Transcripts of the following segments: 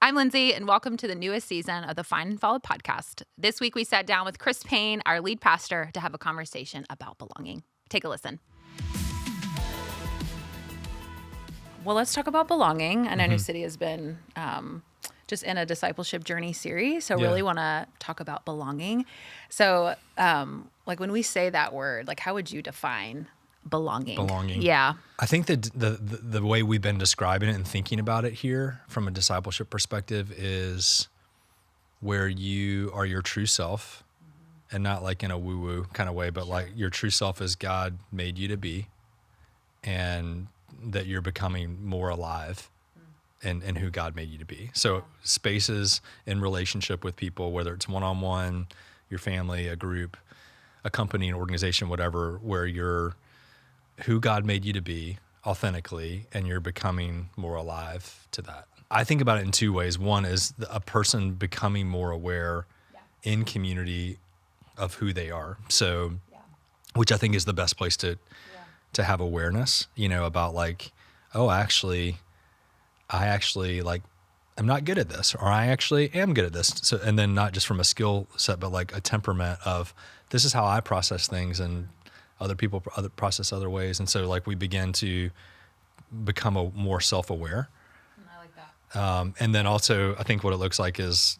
I'm Lindsay, and welcome to the newest season of the Find and Follow podcast. This week, we sat down with Chris Payne, our lead pastor, to have a conversation about belonging. Take a listen. Well, let's talk about belonging. I know New City has been just in a discipleship journey series, so really want to talk about belonging. So, like when we say that word, like how would you define belonging? Belonging. Yeah. I think that the way we've been describing it and thinking about it here from a discipleship perspective is where you are your true self, and not like in a woo-woo kind of way, but like your true self as God made you to be, and that you're becoming more alive in who God made you to be. So spaces in relationship with people, whether it's one-on-one, your family, a group, a company, an organization, whatever, where you're who God made you to be authentically, and you're becoming more alive to that. I think about it in two ways. One is a person becoming more aware in community of who they are. So, which I think is the best place to have awareness, about like, oh, I actually like, I'm not good at this, or I actually am good at this. So, and then not just from a skill set, but like a temperament of this is how I process things, and other people process other ways. And so like we begin to become more self-aware. I like that. And then also I think what it looks like is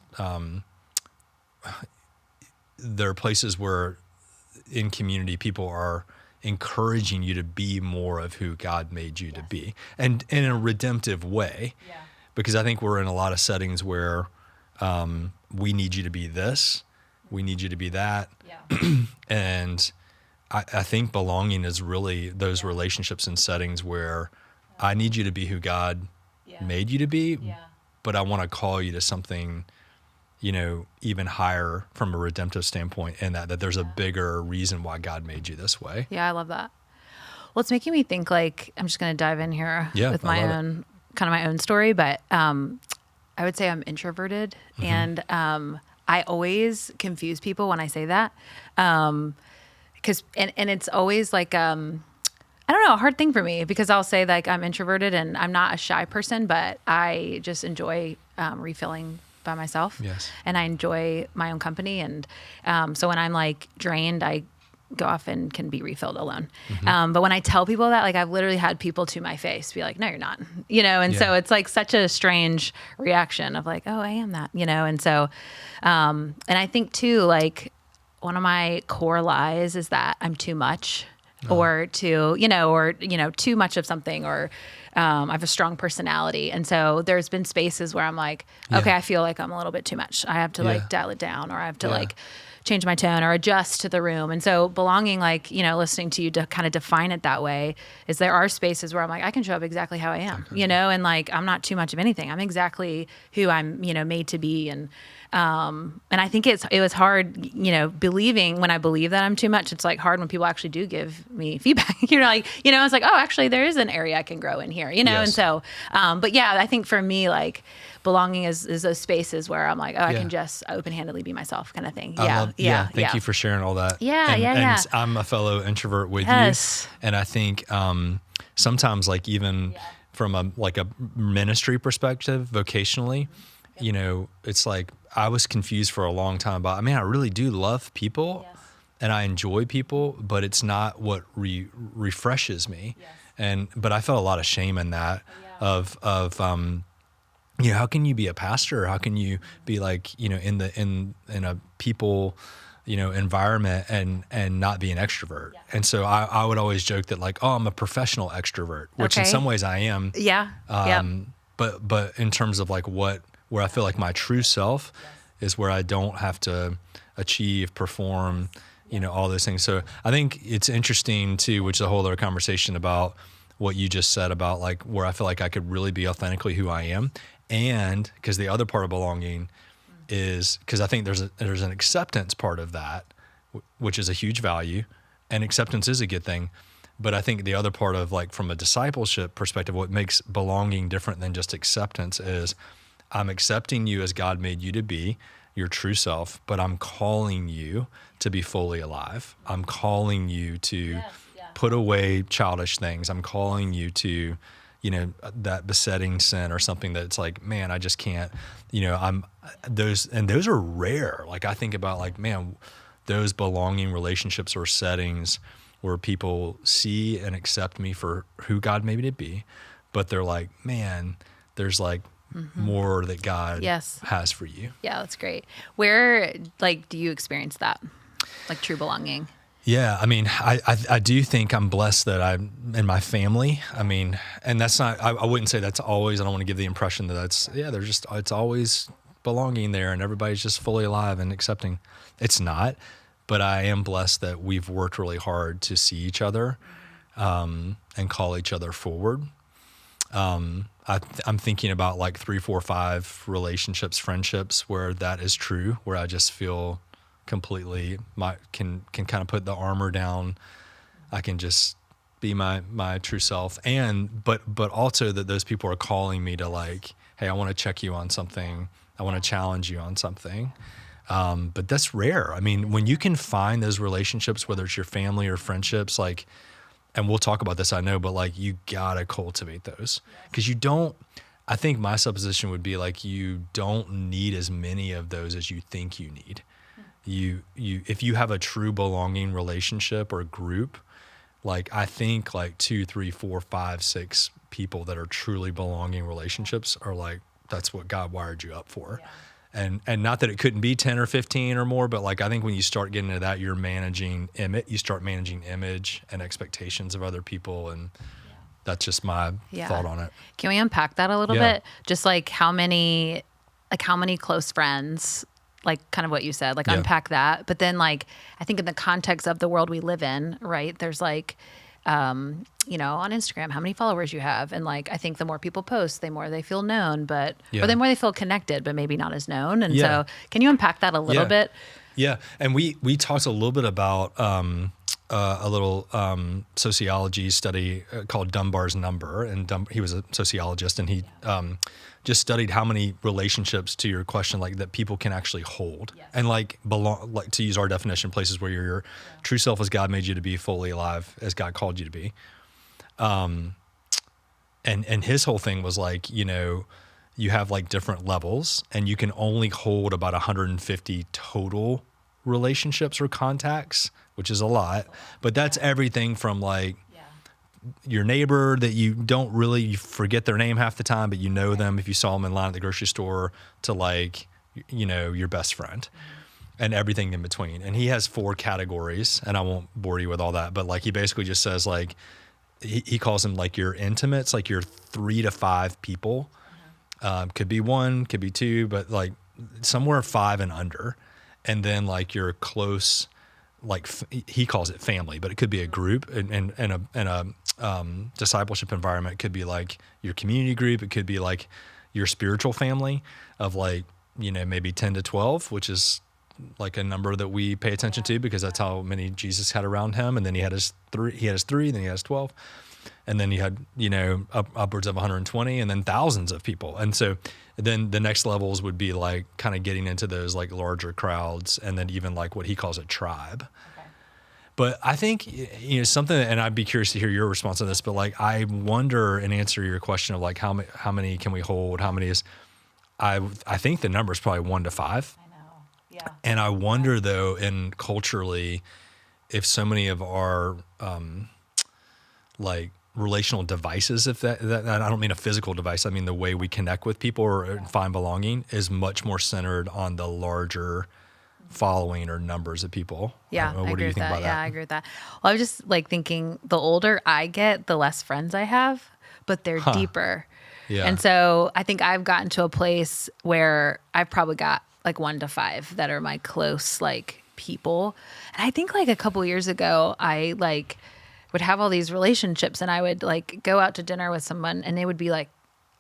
there are places where in community people are encouraging you to be more of who God made you to be, and in a redemptive way. Yeah. Because I think we're in a lot of settings where we need you to be this, we need you to be that. Yeah. And I think belonging is really those relationships and settings where I need you to be who God made you to be, but I want to call you to something, even higher from a redemptive standpoint, and that there's a bigger reason why God made you this way. Yeah, I love that. Well, it's making me think, like, I'm just going to dive in here with my own story, but I would say I'm introverted, and I always confuse people when I say that. Because it's always like, I don't know, a hard thing for me, because I'll say like I'm introverted and I'm not a shy person, but I just enjoy refilling by myself. Yes. And I enjoy my own company. And so when I'm like drained, I go off and can be refilled alone. But when I tell people that, like I've literally had people to my face be like, no, you're not, and so it's like such a strange reaction of like, oh, I am that, and so, and I think too, like, one of my core lies is that I'm too much, or too much of something, or I have a strong personality. And so there's been spaces where I'm like, okay, I feel like I'm a little bit too much. I have to like dial it down, or I have to like change my tone or adjust to the room. And so belonging, like, listening to you to kind of define it that way, is there are spaces where I'm like, I can show up exactly how I am, and like, I'm not too much of anything. I'm exactly who I'm, made to be. And I think it was hard, believing when I believe that I'm too much. It's like hard when people actually do give me feedback. I was like, oh, actually there is an area I can grow in here, And so, but yeah, I think for me, like belonging is those spaces where I'm like, oh, I can just open-handedly be myself, kind of thing. Thank you for sharing all that. And I'm a fellow introvert with you. And I think, sometimes like even from a ministry perspective, vocationally, it's like I was confused for a long time about, I really do love people and I enjoy people, but it's not what refreshes me. But I felt a lot of shame in that of how can you be a pastor? How can you be like, in a people, environment and not be an extrovert? And so I would always joke that like, oh, I'm a professional extrovert, which in some ways I am. But in terms of like where I feel like my true self is where I don't have to achieve, perform, all those things. So I think it's interesting too, which is a whole other conversation about what you just said about like where I feel like I could really be authentically who I am. And because the other part of belonging is, because I think there's an acceptance part of that, which is a huge value, and acceptance is a good thing. But I think the other part of like from a discipleship perspective, what makes belonging different than just acceptance is I'm accepting you as God made you to be, your true self, but I'm calling you to be fully alive. I'm calling you to put away childish things. I'm calling you to, that besetting sin or something that's like, man, I just can't, those are rare. Like I think about like, man, those belonging relationships or settings where people see and accept me for who God made me to be, but they're like, man, there's like more that God has for you. Yeah, that's great. Where do you experience that? Like true belonging? Yeah, I mean, I do think I'm blessed that I'm in my family. I mean, and that's not, I wouldn't say that's always, I don't want to give the impression that it's always belonging there and everybody's just fully alive and accepting. It's not, but I am blessed that we've worked really hard to see each other and call each other forward. I'm thinking about like 3, 4, 5 relationships, friendships where that is true, where I just feel completely can kind of put the armor down. I can just be my true self, but also that those people are calling me to like, hey, I want to check you on something. I want to challenge you on something. But that's rare. I mean, when you can find those relationships, whether it's your family or friendships, like, and we'll talk about this, I know, but like you gotta cultivate those because I think my supposition would be like, you don't need as many of those as you think you need. If you have a true belonging relationship or group, like I think like 2, 3, 4, 5, 6 people that are truly belonging relationships are like, that's what God wired you up for. Yeah. And not that it couldn't be 10 or 15 or more, but like I think when you start getting into that, you start managing image and expectations of other people, and that's just my thought on it. Can we unpack that a little bit? Just like how many close friends, like kind of what you said, like unpack that. But then like, I think in the context of the world we live in, right, there's like, on Instagram, how many followers you have. And like, I think the more people post, the more they feel known, or the more they feel connected, but maybe not as known. And so can you unpack that a little bit? Yeah. And we talked a little bit about, a little sociology study called Dunbar's number. And he was a sociologist, and he just studied how many relationships, to your question, like that people can actually hold and like belong, like to use our definition, places where your true self as God made you to be, fully alive as God called you to be. And his whole thing was like, you have like different levels, and you can only hold about 150 total relationships or contacts, which is a lot, but that's everything from like your neighbor that you forget their name half the time, but you know them if you saw them in line at the grocery store, to like, your best friend and everything in between. And he has 4 categories, and I won't bore you with all that, but like he basically just says like, he calls them like your intimates, like your 3 to 5 people. Could be 1, could be 2, but like somewhere 5 and under. And then like your close, like he calls it family, but it could be a group and a discipleship environment. It could be like your community group. It could be like your spiritual family of like, maybe 10 to 12, which is like a number that we pay attention to because that's how many Jesus had around him. And then he had his 3, then he has 12. And then you had, upwards of 120 and then thousands of people. And so then the next levels would be like kind of getting into those like larger crowds, and then even like what he calls a tribe. Okay. But I think, something, and I'd be curious to hear your response on this, but like, I wonder, and answer your question of like, how many can we hold? How many is, I think the number is probably 1 to 5. I know. Yeah. And I wonder though, and culturally, if so many of our, like relational devices, if that I don't mean a physical device, I mean the way we connect with people or find belonging is much more centered on the larger following or numbers of people. Yeah, what do you think about that? Yeah, I agree with that. Well, I was just like thinking, the older I get, the less friends I have, but they're deeper. Yeah. And so I think I've gotten to a place where I've probably got like 1 to 5 that are my close like people. And I think like a couple years ago, I like would have all these relationships, and I would like go out to dinner with someone, and they would be like,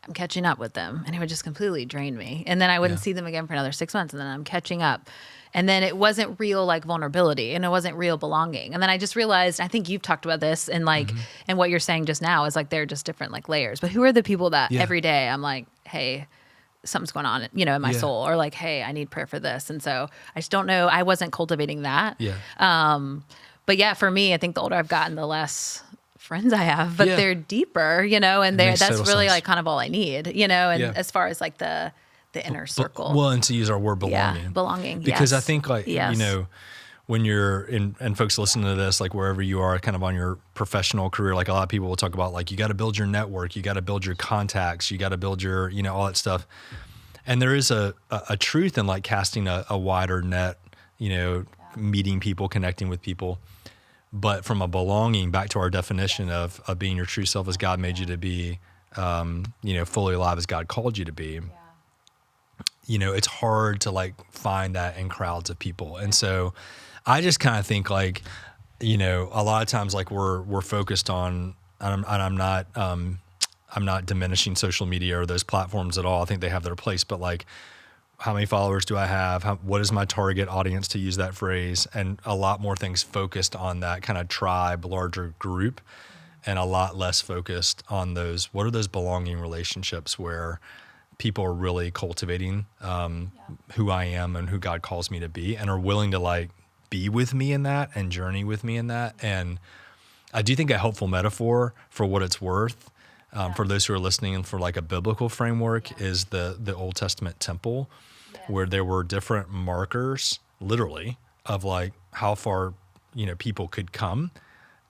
I'm catching up with them, and it would just completely drain me. And then I wouldn't see them again for another 6 months, and then I'm catching up. And then it wasn't real like vulnerability, and it wasn't real belonging. And then I just realized, I think you've talked about this, and like, and what you're saying just now is like, they're just different like layers. But who are the people that every day I'm like, hey, something's going on, in my soul, or like, hey, I need prayer for this. And so I just don't know. I wasn't cultivating that. Yeah. But yeah, for me, I think the older I've gotten, the less friends I have, but they're deeper, and that's really sense. like kind of all I need, and as far as like the inner circle. Well, and to use our word belonging. Yeah, belonging. Because yes. I think like, when you're in, and folks listening to this, like wherever you are kind of on your professional career, like a lot of people will talk about like, you got to build your network, you got to build your contacts, you got to build your, all that stuff. And there is a truth in like casting a wider net, meeting people, connecting with people. But from a belonging, back to our definition of being your true self as God made you to be, fully alive as God called you to be, it's hard to like find that in crowds of people. And so I just kind of think like, a lot of times like we're focused on, and I'm not diminishing social media or those platforms at all. I think they have their place, but like, how many followers do I have? What is my target audience, to use that phrase? And a lot more things focused on that kind of tribe, larger group, and a lot less focused on what are those belonging relationships where people are really cultivating who I am and who God calls me to be, and are willing to like be with me in that and journey with me in that. And I do think a helpful metaphor, for what it's worth, for those who are listening, and for like a biblical framework, is the Old Testament temple, where there were different markers, literally, of like how far, people could come.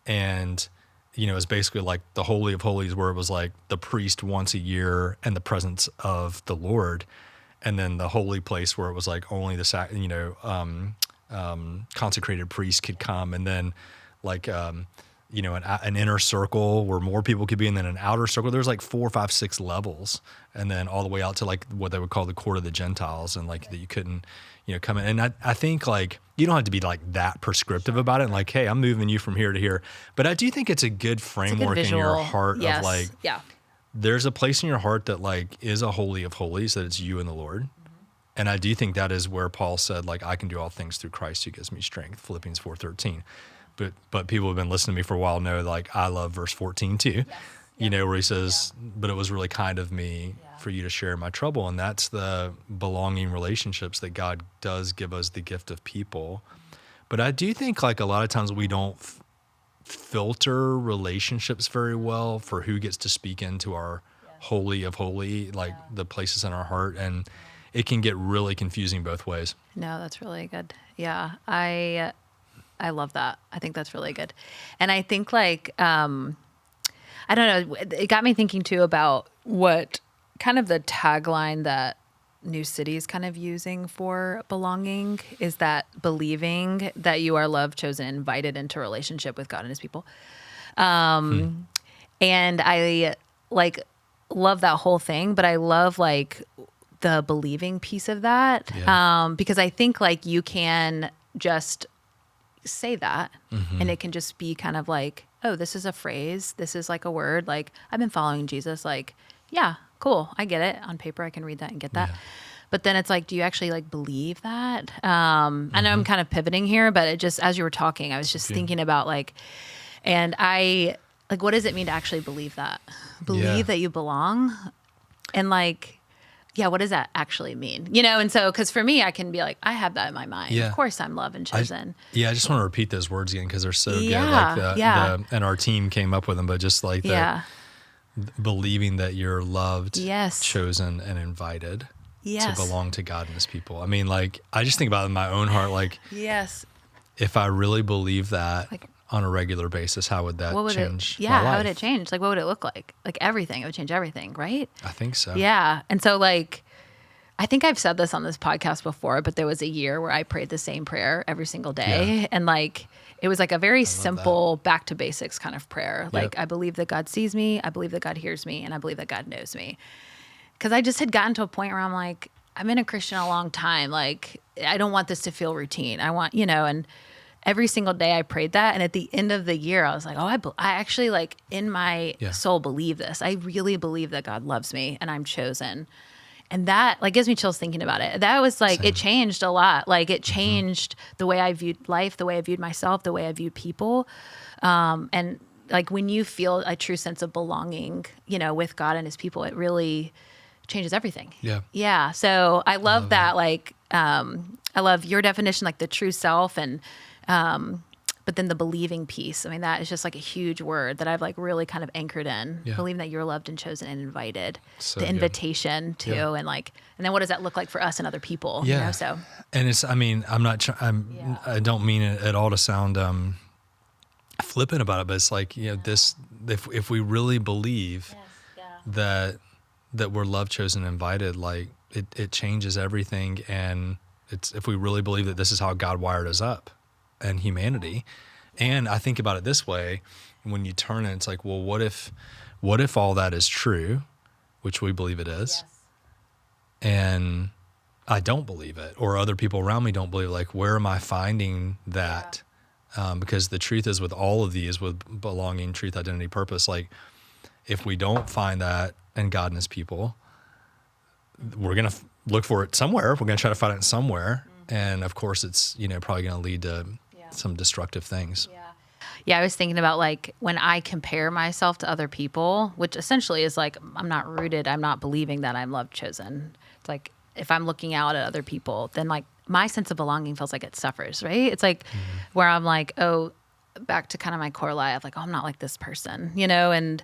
And, it's basically like the Holy of Holies, where it was like the priest once a year and the presence of the Lord. And then the holy place, where it was like only the, consecrated priest could come. And then like, an inner circle where more people could be, and then an outer circle. There's like 4, 5, 6 levels, and then all the way out to like what they would call the court of the Gentiles, and like that you couldn't, come in. And I think like you don't have to be like that prescriptive about it, and like, hey, I'm moving you from here to here. But I do think it's a good framework in your heart of like, there's a place in your heart that like is a holy of holies, that it's you and the Lord. And I do think that is where Paul said, like, I can do all things through Christ who gives me strength, Philippians 4:13. But people who have been listening to me for a while know, like, I love verse 14 too, where he says, but it was really kind of me for you to share my trouble. And that's the belonging relationships that God does give us the gift of people. But I do think like a lot of times we don't filter relationships very well for who gets to speak into our holy of holy, like the places in our heart. And it can get really confusing both ways. No, that's really good. Yeah. I love that. I think that's really good. And I think like, I don't know, it got me thinking too about what kind of the tagline that New City is kind of using for belonging is that believing that you are loved, chosen, invited into a relationship with God and his people. And I like love that whole thing, but I love like the believing piece of that. Because I think like you can just say that and it can just be kind of like, oh, this is a phrase, this is like a word, like I've been following Jesus, like, yeah, cool, I get it. On paper I can read that and get that. But then it's like, do you actually like believe that? I know I'm kind of pivoting here, but it just, as you were talking, I was just thinking about like, and I like, what does it mean to actually believe that? Believe that you belong? And like, yeah, what does that actually mean? And so, because for me, I can be like, I have that in my mind. Of course I'm loved and chosen. I just want to repeat those words again because they're so good. Like and our team came up with them, but just like that, believing that you're loved, chosen, and invited to belong to God and his people. I mean, like, I just think about it in my own heart, like, if I really believe that, like, on a regular basis, how would that change my life? How would it change? Like, what would it look like? Like everything. It would change everything, right? I think so. Yeah. And so, like, I think I've said this on this podcast before, but there was a year where I prayed the same prayer every single day. And, like, it was like a very simple back to basics kind of prayer. Like, I believe that God sees me, I believe that God hears me, and I believe that God knows me. Because I just had gotten to a point where I'm like, I've been a Christian a long time. Like, I don't want this to feel routine. I want, and every single day I prayed that. And at the end of the year, I was like, oh, I actually like in my soul believe this. I really believe that God loves me and I'm chosen. And that like gives me chills thinking about it. That was like, it changed a lot. Like it changed the way I viewed life, the way I viewed myself, the way I viewed people. And like when you feel a true sense of belonging, with God and his people, it really changes everything. Yeah. So I love that. Like, I love your definition, like the true self. And, but But then the believing piece, I mean, that is just like a huge word that I've like really kind of anchored in, believing that you're loved and chosen and invited, So the good. invitation to, and then what does that look like for us and other people? Yeah. You know, so. And it's, I mean, I don't mean it at all to sound flippant about it, but it's like, if we really believe that we're loved, chosen, invited, like it changes everything. And it's, if we really believe that this is how God wired us up and humanity. And I think about it this way, when you turn it, it's like, well, what if all that is true, which we believe it is, and I don't believe it, or other people around me don't believe it, like, where am I finding that? Because the truth is, with all of these, with belonging, truth, identity, purpose, like, if we don't find that in God and his people, we're going to look for it somewhere. We're going to try to find it somewhere. And of course it's, probably going to lead to some destructive things. Yeah. I was thinking about like when I compare myself to other people, which essentially is like, I'm not rooted. I'm not believing that I'm loved, chosen. It's like, if I'm looking out at other people, then like my sense of belonging feels like it suffers, right? It's like where I'm like, oh, back to kind of my core lie of like, oh, I'm not like this person, and,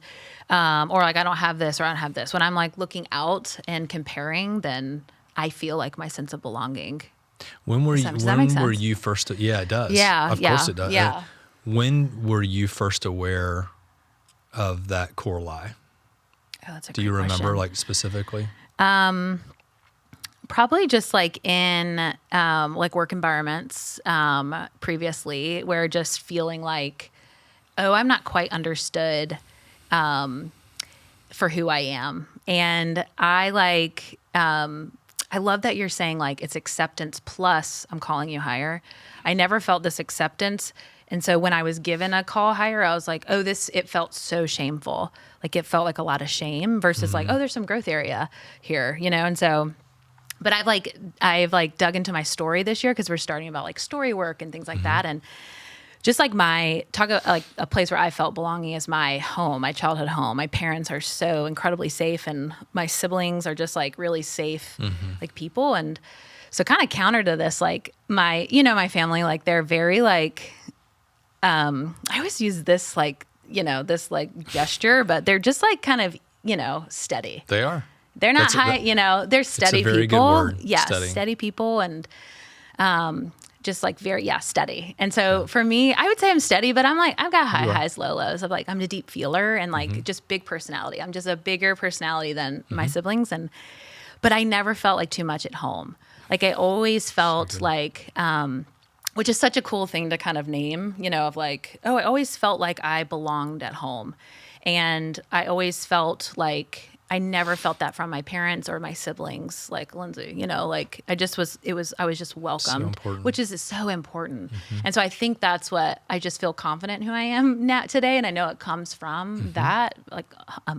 or like, I don't have this, or I don't have this. When I'm like looking out and comparing, then I feel like my sense of belonging. When were you first? Yeah, it does. Yeah. Of course it does. Yeah. When were you first aware of that core lie? Oh, that's a Do great you remember question. like specifically? Probably just like in like work environments previously, where just feeling like, oh, I'm not quite understood for who I am. And I like, I love that you're saying like it's acceptance plus I'm calling you higher. I never felt this acceptance. And so when I was given a call higher, I was like, oh, it felt so shameful. Like it felt like a lot of shame versus like, oh, there's some growth area here, And so, but I've like dug into my story this year because we're starting about like story work and things like that. And just like like a place where I felt belonging is my home, my childhood home. My parents are so incredibly safe, and my siblings are just like really safe, like people. And so kind of counter to this, like my family, like they're very like, I always use this like, this like gesture, but they're just like kind of, steady. They are. They're not they're steady people. Very good word, yeah, steady people. And, just like very, steady. And so for me, I would say I'm steady, but I'm like, I've got highs, lows of like, I'm a deep feeler and like just big personality. I'm just a bigger personality than my siblings. But I never felt like too much at home. Like I always felt like, which is such a cool thing to kind of name, of like, oh, I always felt like I belonged at home. And I always felt like I never felt that from my parents or my siblings, like Lindsay, like I was just welcomed, which is so important. And so I think that's what I just feel confident in who I am now today. And I know it comes from that like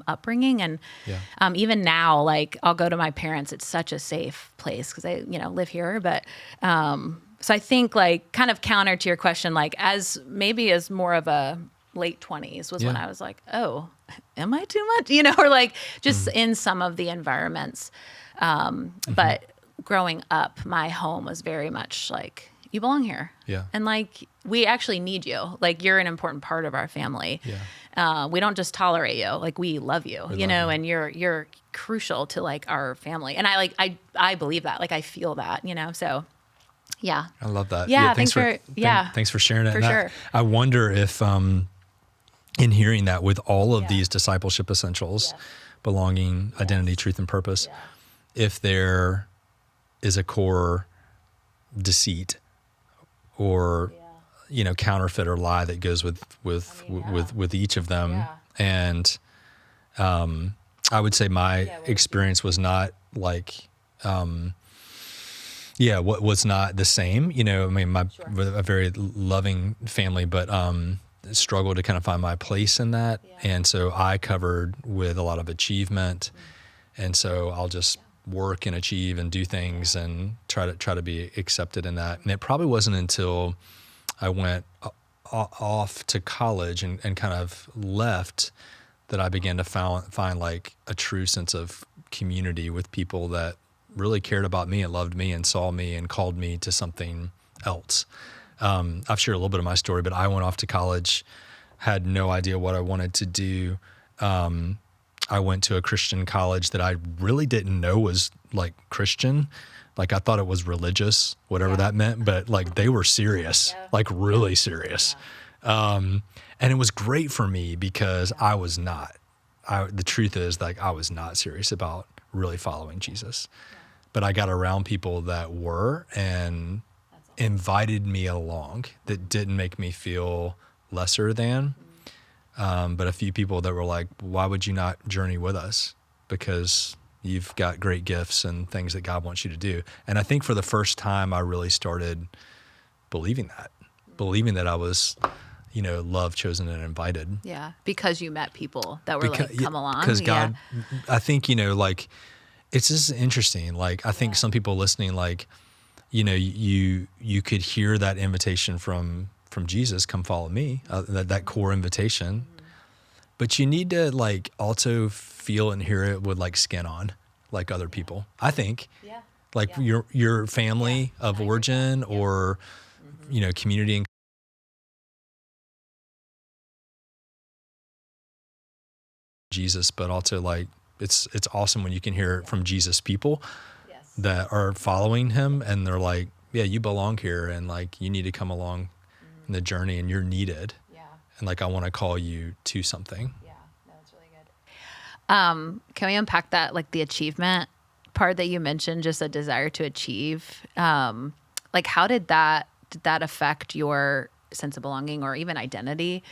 upbringing. And even now, like I'll go to my parents. It's such a safe place because I, live here. But so I think like kind of counter to your question, like as more of a late 20s was when I was like, oh, am I too much? Or like just in some of the environments. But growing up, my home was very much like, you belong here. Yeah. And like, we actually need you. Like you're an important part of our family. Yeah. We don't just tolerate you. Like we love you, and you're crucial to like our family. And I believe that, like I feel that, so yeah. I love that. Yeah. Thanks for sharing that. For sure. I wonder if, in hearing that with all of these discipleship essentials, belonging, identity, truth, and purpose, if there is a core deceit or, counterfeit or lie that goes with each of them. And, I would say my experience was not like, was not the same, I mean, a very loving family, but, struggled to kind of find my place in that. And so I covered with a lot of achievement. And so I'll just work and achieve and do things and try to be accepted in that. And it probably wasn't until I went off to college and kind of left that I began to find like a true sense of community with people that really cared about me and loved me and saw me and called me to something else. I've shared a little bit of my story, but I went off to college, had no idea what I wanted to do. I went to a Christian college that I really didn't know was like Christian. Like I thought it was religious, whatever that meant, but like they were serious, like really serious. And it was great for me because I was not. The truth is, like, I was not serious about really following Jesus. But I got around people that were and invited me along that didn't make me feel lesser than. But a few people that were like, why would you not journey with us? Because you've got great gifts and things that God wants you to do. And I think for the first time, I really started believing that I was, loved, chosen, and invited. Yeah, because you met people that were come along. Because God, I think, like, it's just interesting. Like, I think some people listening, like, you could hear that invitation from Jesus, come follow me, that core invitation. But you need to, like, also feel and hear it with, like, skin on, like other people, I think. Yeah. Like your family of origin or, community and Jesus, but also like it's awesome when you can hear it from Jesus people that are following him and they're like, yeah, you belong here and like you need to come along in the journey and you're needed. Yeah. And like I want to call you to something. Yeah, no, that's really good. Can we unpack that, like the achievement part that you mentioned, just a desire to achieve? Like how did that affect your sense of belonging or even identity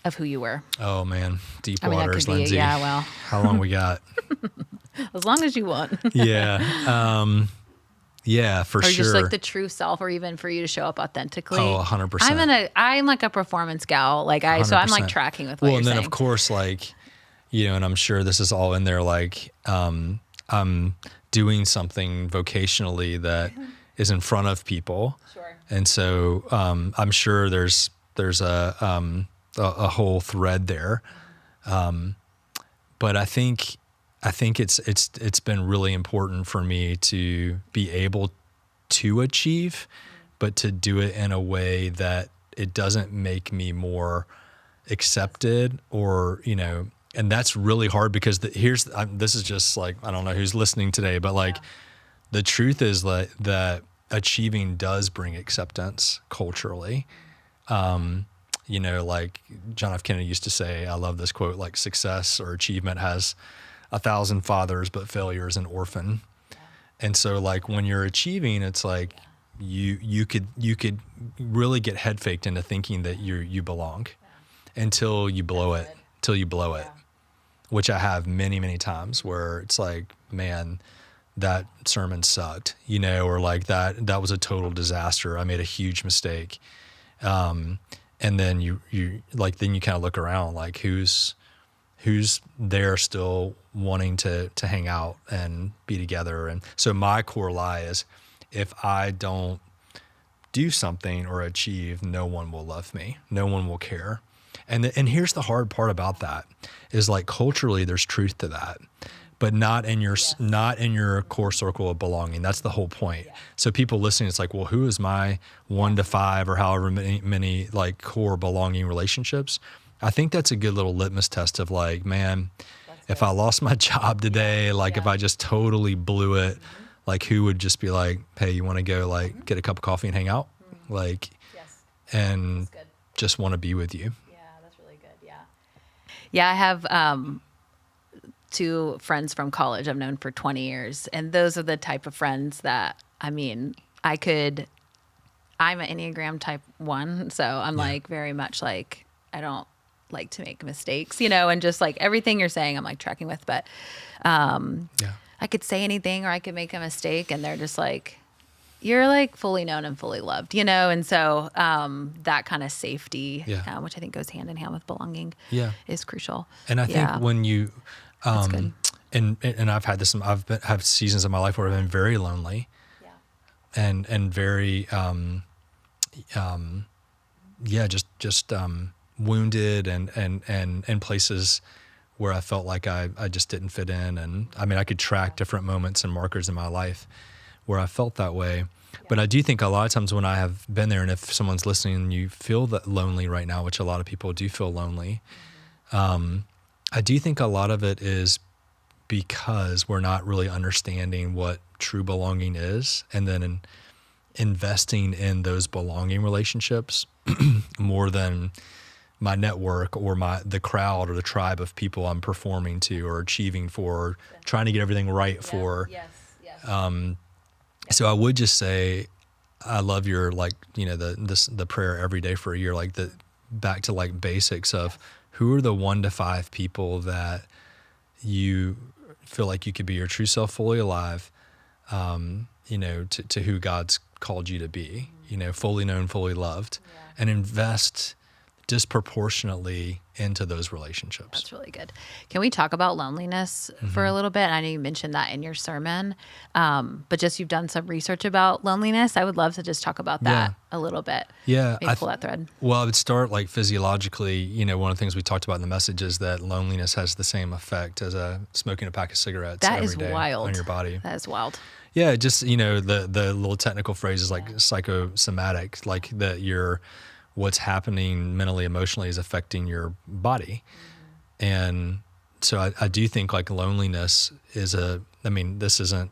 of who you were? Oh man, deep waters, Lindsay. Yeah, well. How long we got? As long as you want. Yeah. Yeah, for sure. Or just like the true self, or even for you to show up authentically. Oh, 100%. I'm like a performance gal. Like so I'm like tracking with what you're saying. Well, and then of course, like, and I'm sure this is all in there, like, I'm doing something vocationally that is in front of people. Sure. And so, I'm sure there's a whole thread there. But I think it's been really important for me to be able to achieve, but to do it in a way that it doesn't make me more accepted or, and that's really hard because this is just like, I don't know who's listening today, but like the truth is that achieving does bring acceptance culturally. Like John F. Kennedy used to say, I love this quote, like success or achievement has 1,000 fathers, but failure is an orphan. Yeah. And so like when you're achieving, it's like you could really get head faked into thinking that you belong until you blow it, which I have many, many times where it's like, man, that sermon sucked, or like that was a total disaster. I made a huge mistake. And then you kind of look around like who's there still wanting to hang out and be together. And so my core lie is if I don't do something or achieve, no one will love me. No one will care. And here's the hard part about that is like culturally there's truth to that, but not in your core circle of belonging. That's the whole point. Yeah. So people listening, it's like, well, who is my 1 to 5 or however many like core belonging relationships? I think that's a good little litmus test of like, man, if I lost my job today, if I just totally blew it, like who would just be like, hey, you want to go like get a cup of coffee and hang out? Like, and just want to be with you. Yeah, that's really good. Yeah. Yeah. I have, 2 friends from college I've known for 20 years. And those are the type of friends that, I'm an Enneagram type 1. So I'm like very much like, I don't like to make mistakes, and just like everything you're saying, I'm like tracking with, but, I could say anything or I could make a mistake and they're just like, you're like fully known and fully loved, and so, that kind of safety, which I think goes hand in hand with belonging is crucial. And I think when you, and I've had this, have seasons of my life where I've been very lonely and very, just wounded and places where I felt like I just didn't fit in. And I mean, I could track different moments and markers in my life where I felt that way. But I do think a lot of times when I have been there, and if someone's listening and you feel that lonely right now, which a lot of people do feel lonely, I do think a lot of it is because we're not really understanding what true belonging is, and then investing in those belonging relationships more than my network or the crowd or the tribe of people I'm performing to or achieving for, or trying to get everything right for. So I would just say, I love your, like, the prayer every day for a year, like back to like basics of who are the 1 to 5 people that you feel like you could be your true self fully alive, to who God's called you to be, fully known, fully loved, and invest disproportionately into those relationships. That's really good. Can we talk about loneliness for a little bit? I know you mentioned that in your sermon, but just you've done some research about loneliness. I would love to just talk about that a little bit. Yeah. Maybe pull that thread. Well, I would start like physiologically, one of the things we talked about in the message is that loneliness has the same effect as smoking a pack of cigarettes every day on your body. That is wild. Yeah, just, the little technical phrase is like psychosomatic, like that what's happening mentally, emotionally is affecting your body. And so I do think like loneliness is this isn't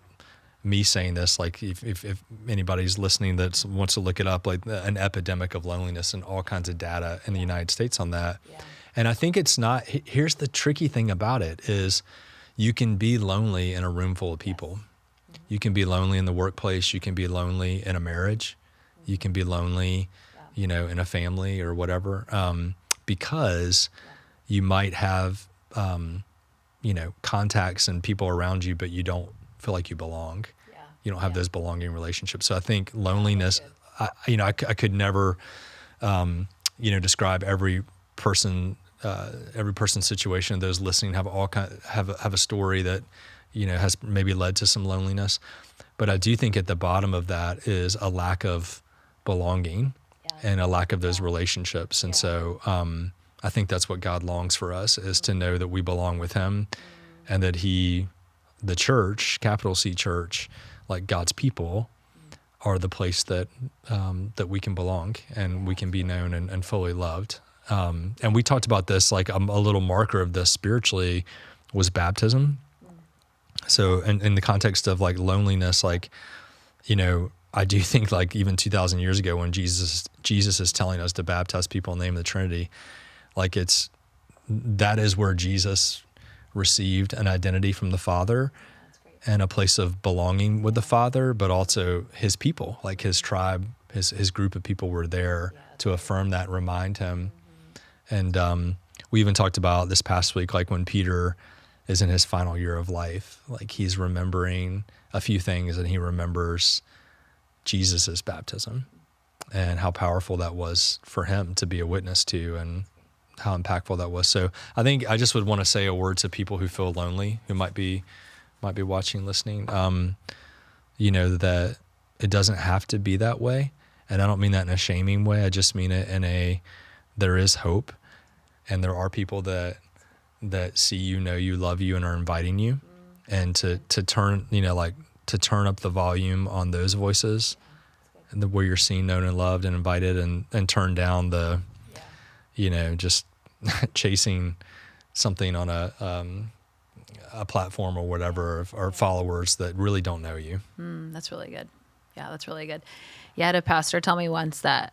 me saying this, like if anybody's listening that wants to look it up, like an epidemic of loneliness and all kinds of data in the United States on that. Yeah. And I think it's not, here's the tricky thing about it is you can be lonely in a room full of people. You can be lonely in the workplace. You can be lonely in a marriage. You can be lonely, in a family or whatever, because you might have, contacts and people around you, but you don't feel like you belong. Yeah. You don't have those belonging relationships. So I think loneliness, I could never, describe every person's situation. Those listening have have a story that, has maybe led to some loneliness. But I do think at the bottom of that is a lack of belonging and a lack of those relationships. And so I think that's what God longs for us, is to know that we belong with him and that the church, capital C church, like God's people, are the place that that we can belong and we can be known and fully loved. And we talked about this, like a little marker of this spiritually was baptism. So in the context of like loneliness, like, I do think like even 2,000 years ago when Jesus is telling us to baptize people in the name of the Trinity, like that is where Jesus received an identity from the Father and a place of belonging with the Father, but also his people, like his tribe, his group of people were there to affirm that, remind him. And we even talked about this past week, like when Peter is in his final year of life, like he's remembering a few things, and he remembers Jesus's baptism and how powerful that was for him to be a witness to, and how impactful that was. So I think I just would want to say a word to people who feel lonely, who might be watching, listening, that it doesn't have to be that way. And I don't mean that in a shaming way. I just mean it in there is hope, and there are people that see you, know you, love you, and are inviting you, and to turn, to turn up the volume on those voices, and where you're seen, known, and loved, and invited, and turn down the, just chasing something on a platform or whatever, or followers that really don't know you. That's really good. Yeah, that's really good. Yeah, I had a pastor tell me once that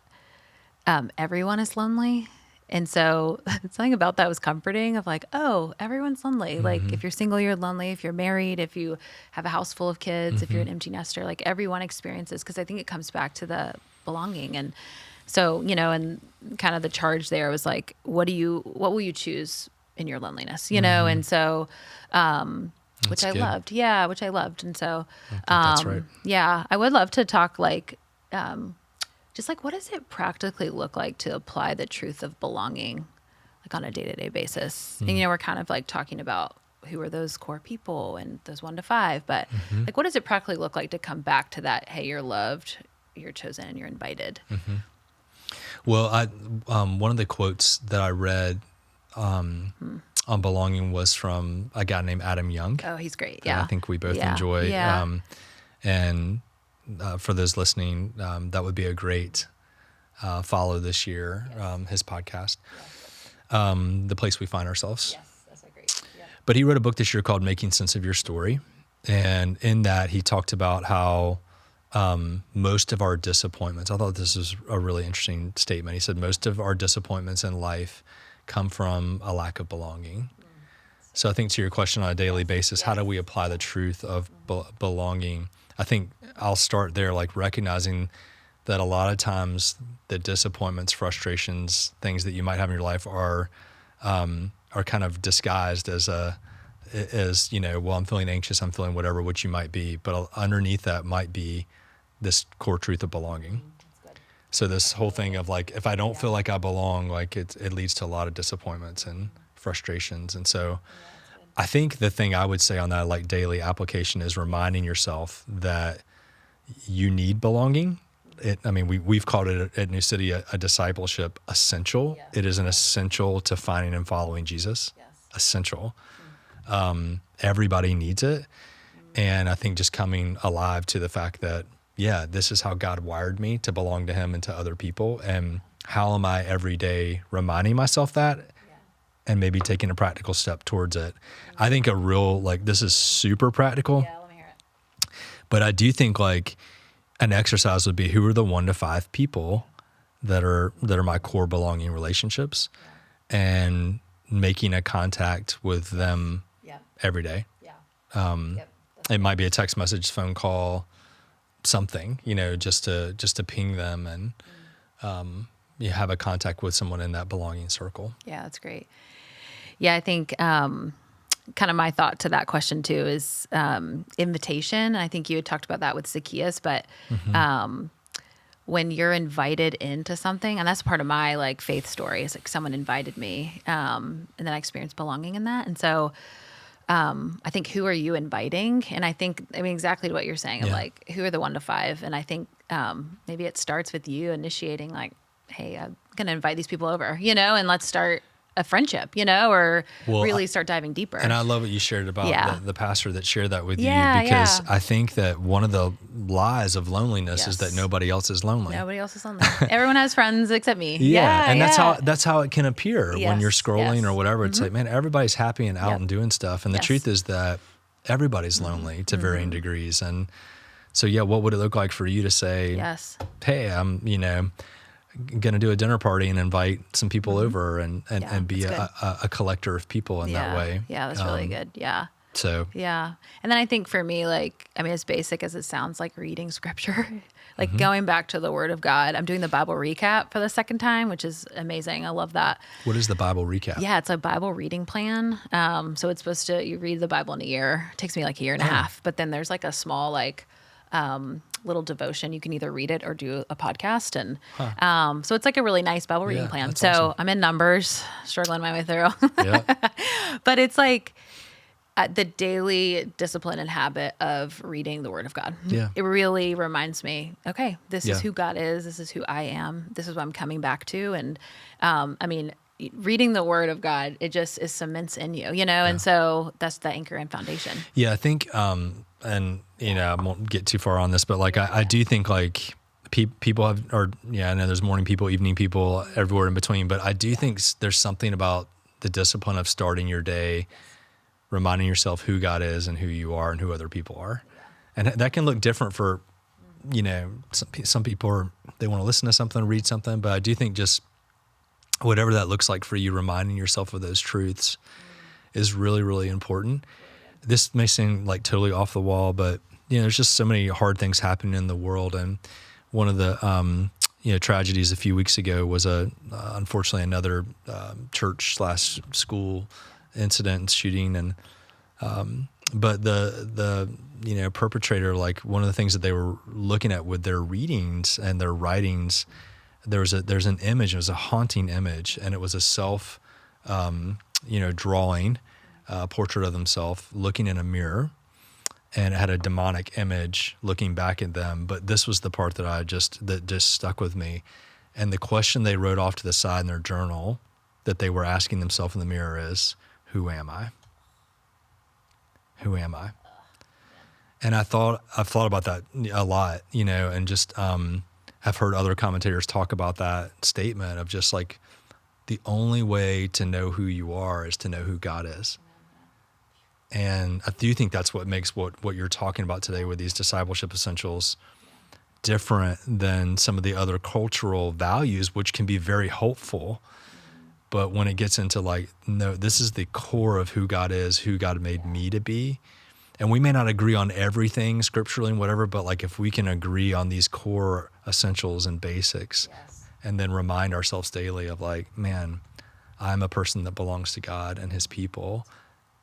everyone is lonely. And so something about that was comforting, of like, oh, everyone's lonely. Mm-hmm. Like if you're single, you're lonely. If you're married, if you have a house full of kids, if you're an empty nester, like everyone experiences, because I think it comes back to the belonging. And so, and kind of the charge there was like, what will you choose in your loneliness, And so, which I loved. Yeah, which I loved. And so, that's right. Yeah, I would love to talk like, just like, what does it practically look like to apply the truth of belonging, like on a day-to-day basis? And, we're kind of like talking about who are those core people and those 1 to 5, but like, what does it practically look like to come back to that? Hey, you're loved, you're chosen, and you're invited. Well, one of the quotes that I read on belonging was from a guy named Adam Young. Oh, he's great. Yeah. I think we both enjoy. Yeah. And for those listening, that would be a great follow this year, his podcast, The Place We Find Ourselves. Yes, that's a great. Yeah. But he wrote a book this year called Making Sense of Your Story. And in that, he talked about how most of our disappointments, I thought this was a really interesting statement. He said, most of our disappointments in life come from a lack of belonging. So I think to your question on a daily basis, how do we apply the truth of belonging? I think I'll start there, like recognizing that a lot of times the disappointments, frustrations, things that you might have in your life are kind of disguised as well, I'm feeling anxious, I'm feeling whatever, which you might be, but underneath that might be this core truth of belonging. So this whole thing of like, if I don't feel like I belong, like it leads to a lot of disappointments and frustrations. And so I think the thing I would say on that, like daily application, is reminding yourself that you need belonging. We've called it at New City a discipleship essential. Yeah. It is an essential to finding and following Jesus. Yes. Essential. Everybody needs it. And I think just coming alive to the fact that, yeah, this is how God wired me to belong to him and to other people. And how am I every day reminding myself that and maybe taking a practical step towards it? I think a real, this is super practical. Yeah, let me hear it. But I do think an exercise would be, who are the 1 to 5 people that are my core belonging relationships, and making a contact with them every day. Yeah. It might be a text message, phone call, something, just to ping them and you have a contact with someone in that belonging circle. Yeah, that's great. Yeah, I think kind of my thought to that question too is invitation. I think you had talked about that with Zacchaeus, but when you're invited into something, and that's part of my faith story, is someone invited me, and then I experienced belonging in that. And so I think, who are you inviting? And I think, exactly what you're saying, of who are the 1 to 5? And I think maybe it starts with you initiating, hey, I'm going to invite these people over, and let's start a friendship, or really start diving deeper. And I love what you shared about the pastor that shared that with you, because I think that one of the lies of loneliness is that nobody else is lonely. Nobody else is lonely. Everyone has friends except me. And that's how it can appear when you're scrolling or whatever. It's like, man, everybody's happy and out and doing stuff. And the truth is that everybody's lonely to varying degrees. And so, what would it look like for you to say, hey, I'm, going to do a dinner party and invite some people over and be a collector of people in that way. Yeah, that's really good. Yeah. So. Yeah. And then I think for me, as basic as it sounds, reading scripture, going back to the Word of God. I'm doing the Bible recap for the second time, which is amazing. I love that. What is the Bible recap? Yeah, it's a Bible reading plan. So it's supposed to, you read the Bible in a year. It takes me a year and a half, but then there's a small, little devotion. You can either read it or do a podcast. And so it's a really nice Bible reading plan. So awesome. I'm in Numbers, struggling my way through. But it's the daily discipline and habit of reading the Word of God. Yeah. It really reminds me, okay, this is who God is. This is who I am. This is what I'm coming back to. And reading the Word of God, it just is cements in you, and so that's the anchor and foundation. Yeah, I think, and I won't get too far on this, but I do think people have, I know there's morning people, evening people, everywhere in between, but I do think there's something about the discipline of starting your day, reminding yourself who God is and who you are and who other people are. And that can look different for, some people they want to listen to something, read something, but I do think just whatever that looks like for you, reminding yourself of those truths is really, really important. This may seem totally off the wall, but there's just so many hard things happening in the world. And one of the tragedies a few weeks ago was unfortunately another church/school incident and shooting. And but the perpetrator, one of the things that they were looking at with their readings and their writings, there's an image. It was a haunting image, and it was a self drawing portrait of themselves looking in a mirror, and it had a demonic image looking back at them. But this was the part that just stuck with me. And the question they wrote off to the side in their journal that they were asking themselves in the mirror is, who am I? Who am I? And I've thought about that a lot, and just have heard other commentators talk about that statement of just like the only way to know who you are is to know who God is. And I do think that's what makes what you're talking about today with these discipleship essentials different than some of the other cultural values, which can be very hopeful. But when it gets into like, no, this is the core of who God is, who God made me to be. And we may not agree on everything scripturally and whatever, but like if we can agree on these core essentials and basics, and then remind ourselves daily of like, man, I'm a person that belongs to God and his people.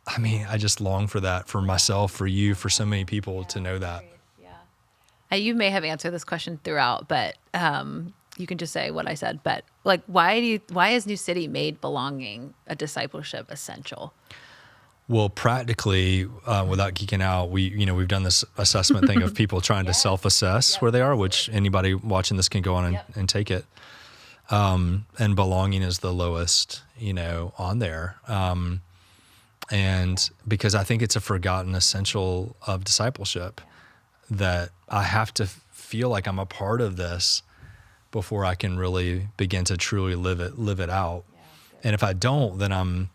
I mean, I just long for that for myself, for you, for so many people to know that. Yeah. You may have answered this question throughout, but you can just say what I said. But like, why is New City made belonging a discipleship essential? Well, practically, without geeking out, we've done this assessment thing of people trying to self-assess where they are, which anybody watching this can go on and take it. And belonging is the lowest, on there. And because I think it's a forgotten essential of discipleship, that I have to feel like I'm a part of this before I can really begin to truly live it out. And if I don't, then I'm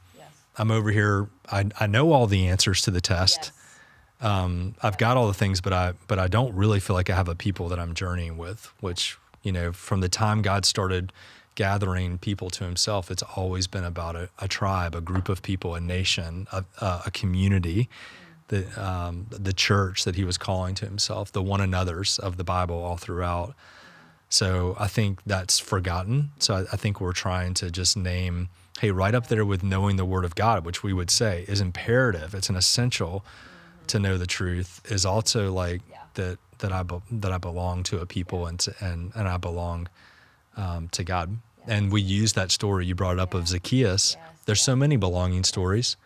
over here. I know all the answers to the test. I've got all the things, but I don't really feel like I have a people that I'm journeying with, which, from the time God started gathering people to himself, it's always been about a tribe, a group of people, a nation, a community, the church that he was calling to himself, the one another's of the Bible all throughout. So I think that's forgotten. So I think we're trying to just name, hey, right up there with knowing the Word of God, which we would say is imperative. It's an essential to know the truth, is also like that I belong to a people and I belong to God. And we use that story you brought up of Zacchaeus. There's so many belonging stories,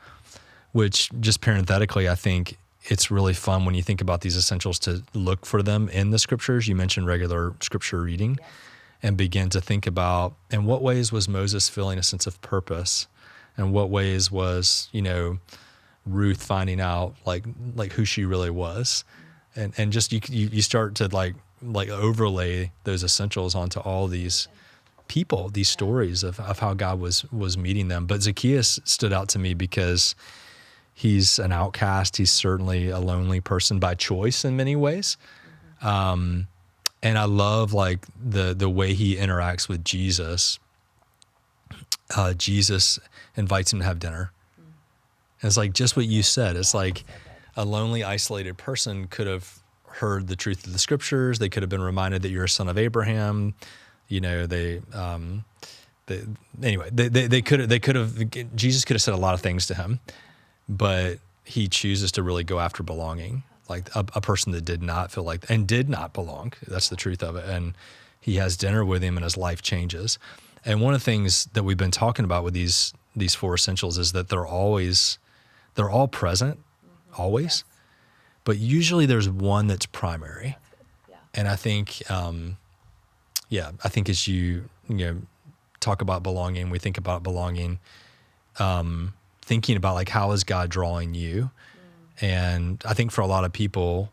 which just parenthetically, I think it's really fun when you think about these essentials to look for them in the scriptures. You mentioned regular scripture reading and begin to think about in what ways was Moses feeling a sense of purpose, and what ways was, Ruth finding out like who she really was. And just you start to like overlay those essentials onto all these people, these stories of how God was meeting them. But Zacchaeus stood out to me because he's an outcast. He's certainly a lonely person by choice in many ways. And I love like the way he interacts with Jesus. Jesus invites him to have dinner. And it's like just what you said. It's like a lonely, isolated person could have heard the truth of the scriptures. They could have been reminded that you're a son of Abraham. They could have, Jesus could have said a lot of things to him, but he chooses to really go after belonging, like a person that did not feel like, and did not belong. That's the truth of it. And he has dinner with him and his life changes. And one of the things that we've been talking about with these four essentials is that they're all present, always, but usually there's one that's primary. And I think, I think as you talk about belonging, we think about belonging, thinking about like, how is God drawing you? And I think for a lot of people,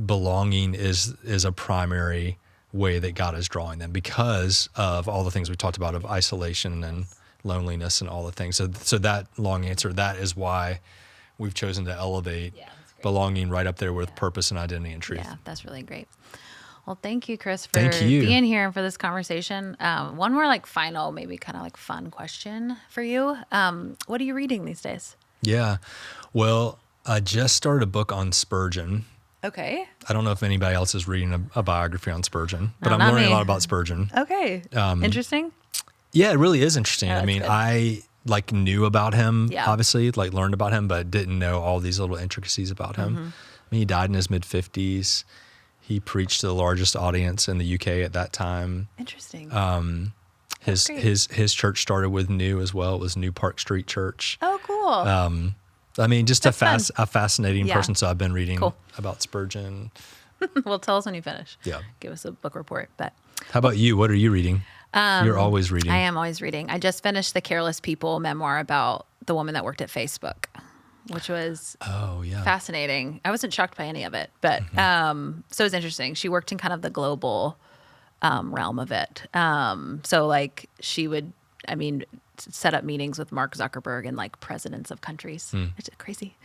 belonging is a primary way that God is drawing them because of all the things we talked about of isolation and loneliness and all the things. So that long answer, that is why we've chosen to elevate belonging right up there with purpose and identity and truth. Yeah, that's really great. Well, thank you, Chris, for being here and for this conversation. One more like final, maybe kind of like fun question for you. What are you reading these days? Yeah. Well, I just started a book on Spurgeon. Okay. I don't know if anybody else is reading a biography on Spurgeon, but I'm learning a lot about Spurgeon. Okay. Interesting. Yeah, it really is interesting. Yeah, I mean, good. I like knew about him, obviously, like learned about him, but didn't know all these little intricacies about him. I mean, he died in his mid-50s. He preached to the largest audience in the UK at that time. Interesting. His church started with New as well. It was New Park Street Church. Oh, cool. I mean, just a fascinating person. So I've been reading about Spurgeon. Well, tell us when you finish. Yeah. Give us a book report. But how about you? What are you reading? You're always reading. I am always reading. I just finished the Careless People memoir about the woman that worked at Facebook. which was yeah. fascinating. I wasn't shocked by any of it, but so it was interesting. She worked in kind of the global realm of it. So like she would, set up meetings with Mark Zuckerberg and like presidents of countries. It's crazy.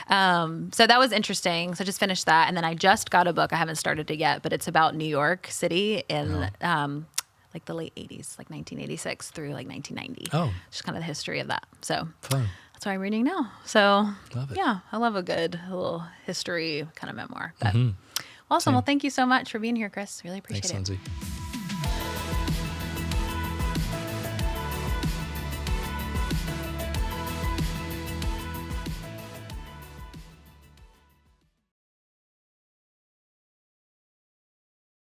So that was interesting. So I just finished that. And then I just got a book. I haven't started it yet, but it's about New York City in like the late 80s, like 1986 through like 1990. Oh. Just kind of the history of that. So Fun. that's what I'm reading now. So Love it. yeah, I love a good little history kind of memoir. But awesome. Same. Well, thank you so much for being here, Chris. Really appreciate Thanks, it. Lindsay.